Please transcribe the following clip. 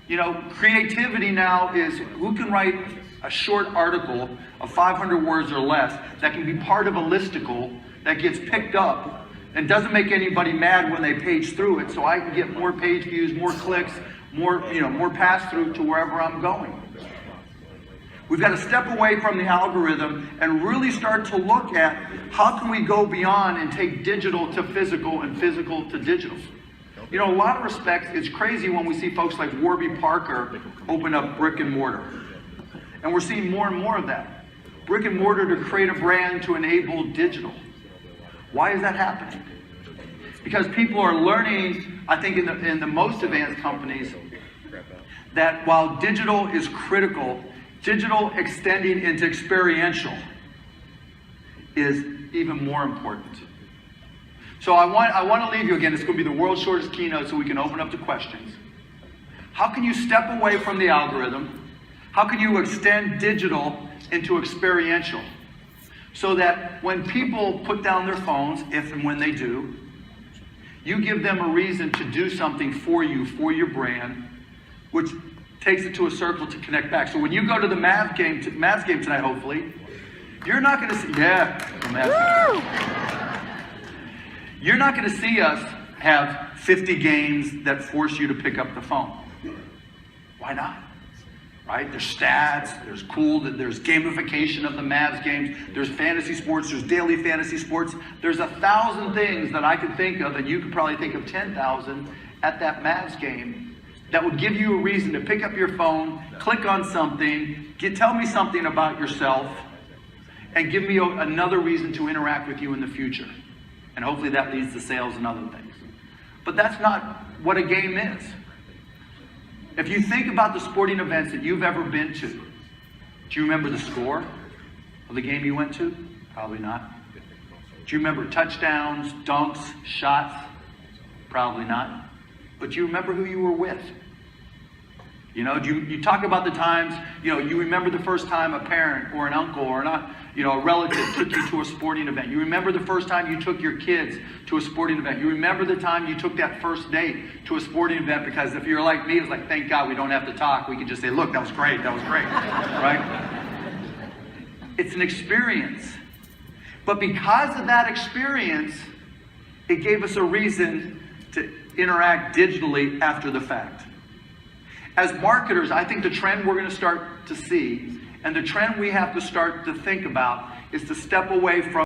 You know, creativity now is who can write a short article of 500 words or less that can be part of a listicle that gets picked up and doesn't make anybody mad when they page through it, so I can get more page views, more clicks, more pass through to wherever I'm going. We've got to step away from the algorithm and really start to look at how can we go beyond and take digital to physical and physical to digital. You know, a lot of respects, it's crazy when we see folks like Warby Parker open up brick and mortar. And we're seeing more and more of that. Brick and mortar to create a brand to enable digital. Why is that happening? Because people are learning, I think in the most advanced companies, that while digital is critical, digital extending into experiential is even more important. So I want to leave you again. It's going to be the world's shortest keynote so we can open up to questions. How can you step away from the algorithm? How can you extend digital into experiential? So that when people put down their phones, if and when they do, you give them a reason to do something for you, for your brand, which takes it to a circle to connect back. So when you go to the Mavs game tonight, hopefully, you're not going to see, you're not going to see us have 50 games that force you to pick up the phone. Why not? Right? There's stats, there's gamification of the Mavs games, there's fantasy sports, there's daily fantasy sports. There's 1,000 things that I could think of, and you could probably think of 10,000 at that Mavs game that would give you a reason to pick up your phone, click on something, tell me something about yourself, and give me another reason to interact with you in the future. And hopefully that leads to sales and other things. But that's not what a game is. If you think about the sporting events that you've ever been to, do you remember the score of the game you went to? Probably not. Do you remember touchdowns, dunks, shots? Probably not. But do you remember who you were with? You know, you talk about the times, you remember the first time a parent or an uncle or a relative took you to a sporting event. You remember the first time you took your kids to a sporting event. You remember the time you took that first date to a sporting event, because if you're like me, it's like, thank God we don't have to talk. We can just say, look, that was great, right? It's an experience. But because of that experience, it gave us a reason to interact digitally after the fact. As marketers, I think the trend we're going to start to see, and the trend we have to start to think about, is to step away from